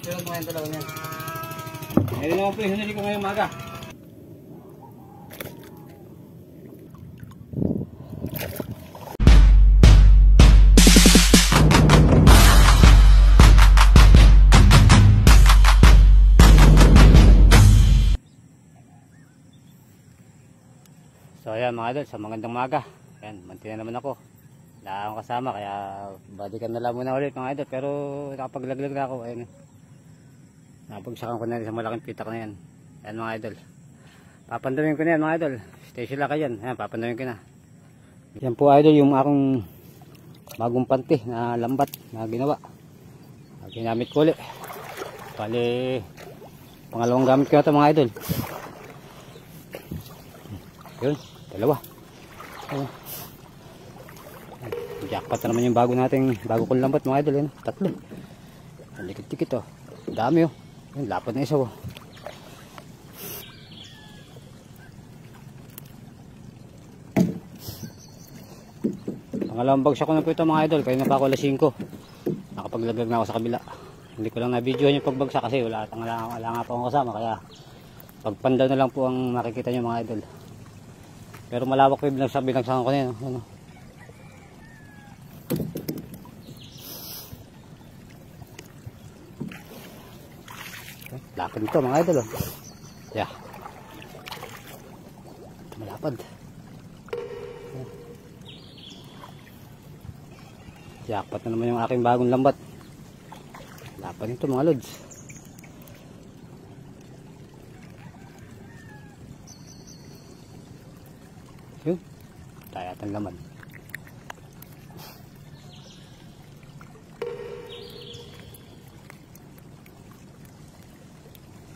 Sunod mo yung dalawa niyan. Ngayon naman po yung hinuli ko ngayong maga. So ayan mga idol, sa magandang maga. Ayan, manti na naman ako. Wala akong kasama kaya balikan na lang muna ulit mga idol. Pero nakapaglaglag na ako. Ayan, napagsakan ko na sa malaking pitak na yan. Ayan mga idol, papandamin ko na yan mga idol. Stay sila kayo yan. Ayan, papandamin ko na. Yan po idol yung akong bagong panty na lambat na ginawa. Ginamit ko ulit. Bali pangalawang gamit ko na ito mga idol. Yun, dalawa. Jackpot na naman yung bago kong lambat mga idol. Yun, tatlo. Ang likit-likit oh. Dami oh. Yun, lapad na isa oh. Pangalawang bagsak ko na po ito mga idol. Kaya na pa ako alas 5. Nakapaglaglag na ako sa kabila. Hindi ko lang na-videohan yung pagbagsak kasi wala nga pa akong kasama. Kaya pagpandaw na lang po ang makikita nyo mga idol. Pero malawak po yung binagsakan ko na yun. Ano? Lapad nito mga idol. Oh. Yeah. Malapad. Jackpot na naman yung aking bagong lambat. Lapad nito mga lods. Yun, tayatan laman.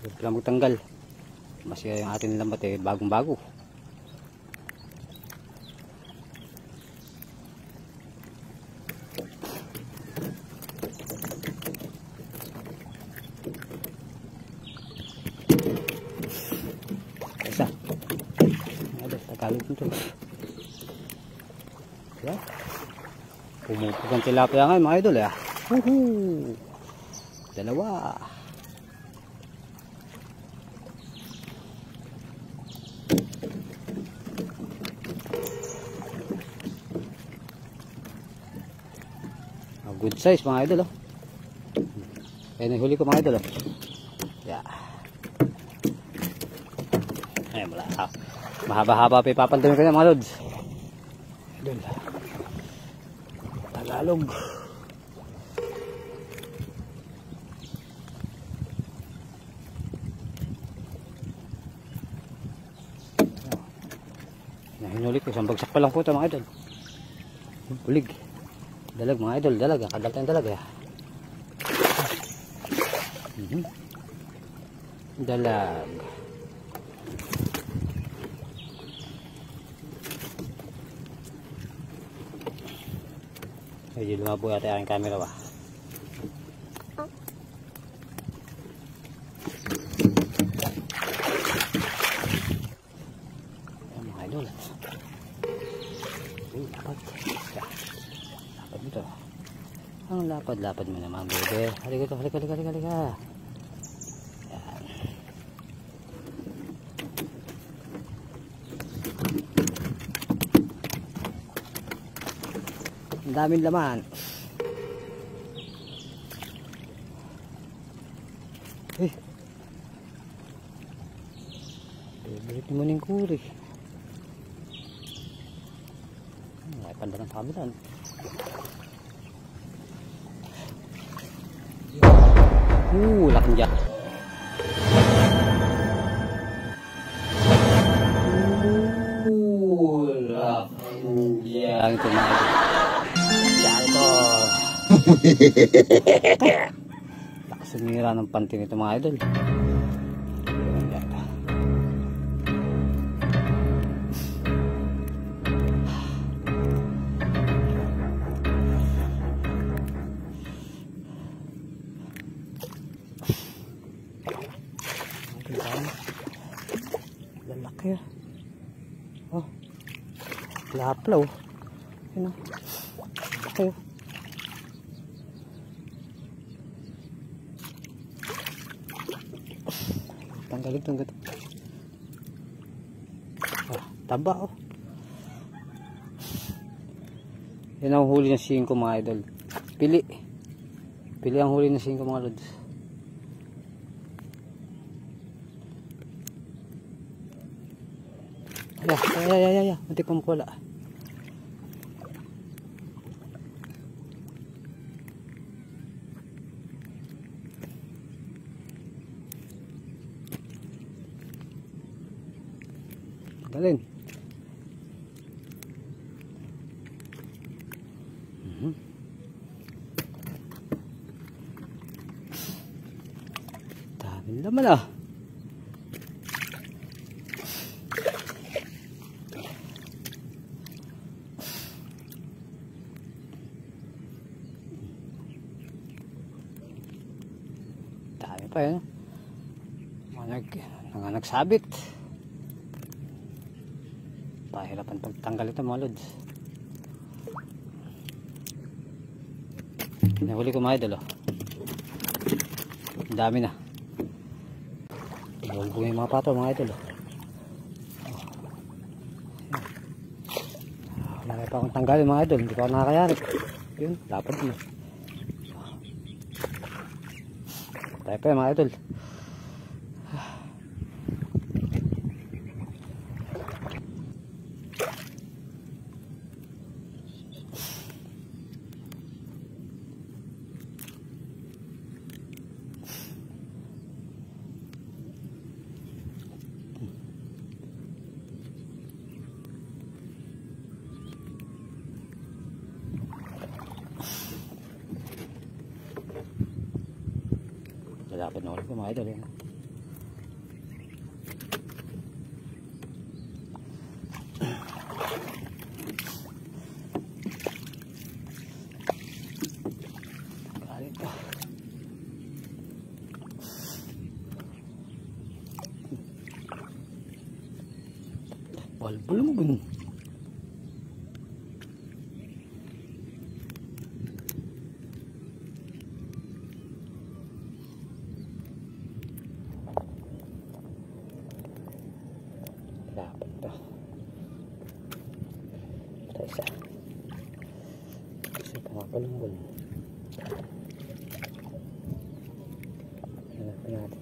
Huwag lang magtanggal. Mas yung ating lambat eh bagong bago. Isa tagalog nito. Diba? Pumupugang tilapia ngayon mga idol eh. Woohoo! Dalawa. Good size mga idol oh. Ayan yung huli ko mga idol oh. Yeah. Ayan wala. Mahaba-haba pa ipapandamin ko na mga lods. Idol. Tagalog. Nahinuli ko. Isang bagsak pa lang po ito mga idol. Bulig. Dalag mga idol. Dalag. Kagal tayong dalag. Dalag. Medyo lumabo yata yung camera ba. Ayan mga idol. Uy, lapad. Lapad nito. Ang lapad-lapad mo naman bebe. Halika ito, halika. Ayan. Ang daming laman. Favorite mo ng kuri. Ay, panda ng kabilan. Laking jack. Laking jack. Ito mga lakas sumira ng panty nito mga idol. Lalaki oh. Laplaw. Yun o. Okay. Tanggalin itong gato. Taba oh. Yan ang huli ng 5 mga idol. Pili. Pili ang huli ng 5 mga lods. Ay. Muntik pa makula. Galin. Daming laman ah. Dami pa yan. Mga nagsabit. Pahirapan pagtanggal ito mga lods. Nahuli ko mga idol oh. Ang dami na. Nahulbong yung mga pato mga idol oh. Wala pa akong tanggalin mga idol. Hindi pa ako nakakayari. Yun, dapat na. Tayo pa mga idol. Dapat na ulit mga idol yan. Kalit pa. Balbulungun. Dapat to. Ito isa. Kasi pamakulunggol. Hanapin natin.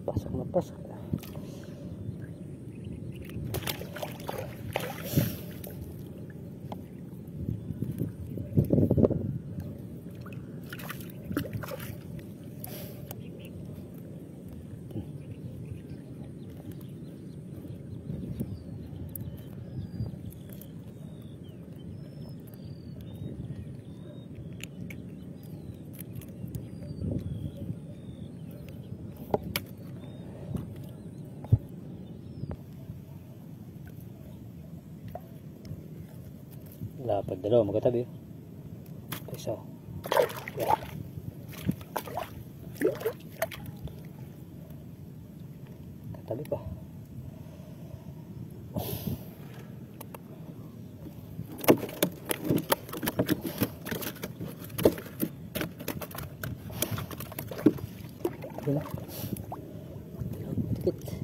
Pasok na pasok. Dapat dalawa magkatabi. Isa. Yeah. Katabi pa. Wala. Dikit.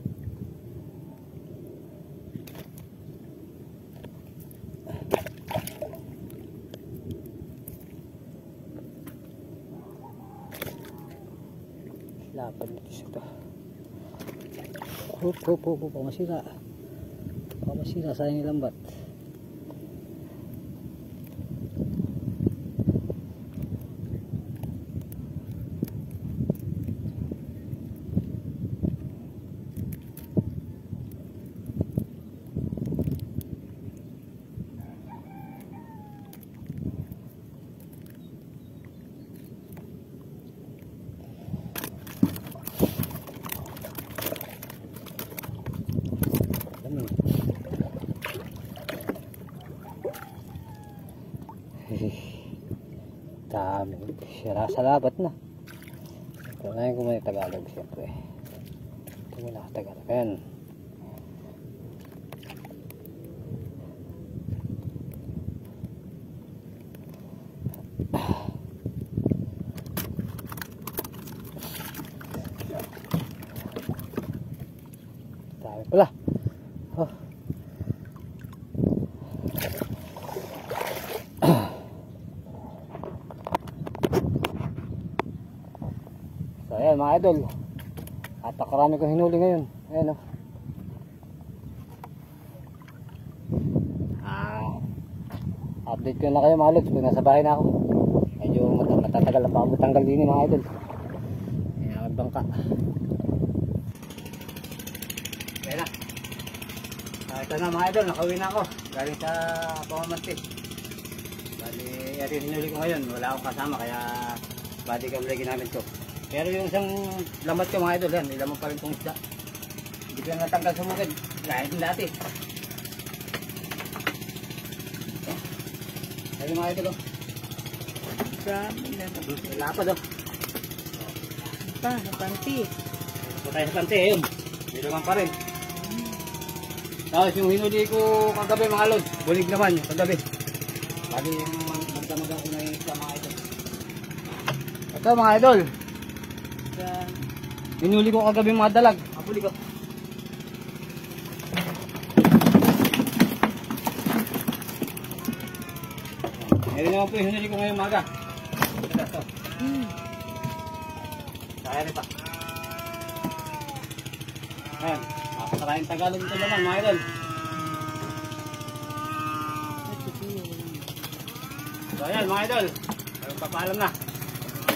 Lapan dito siya ito. Pamasira. Pamasira, sayang nilambat. Dami. Sira sa labat na. Tunayin ko muna yung Tagalog siyempre. Ito muna sa Tagalog. Ayan. Dami pala. Oh. So ayan mga idol. At nakarami kong hinuli ngayon. Ayan o. Update ko na kayo mga lods kung nasa bahay na ako. Medyo matatagal na pa ako matanggal din mga idol. Ayan ang bangka. Ayan na. Ito na mga idol, nakauwi na ako. Galing sa pamamanti. Bali, ito yung hinuli ko ngayon. Wala akong kasama kaya body cam lagi namin to. Pero yung isang lamat ko mga idol, yan, may laman pa rin kong isda. Hindi ko na natanggal sa bukid. Kahit yung dati. Ayun mga idol, oh. Lapad, oh. Sa panti. Ito tayo sa panti, ayun. May laman pa rin. Tapos yung hinuli ko kagabi mga lods, bulig naman yung kagabi. Bali yung magdamagan ko na yung isda mga idol. Ito mga idol. Hinuli ko kagabi mga dalag. Kapuli ko. Meron naman po yung hinuli ko ngayong maga. Ito. Kaya rin pa. Ayan. Napakaraing Tagalog ito naman mga idol. So ayan mga idol. Papaalam na.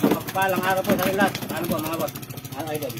Papaalang araw po sa akin lahat. Ano po mga boss? Mga idol.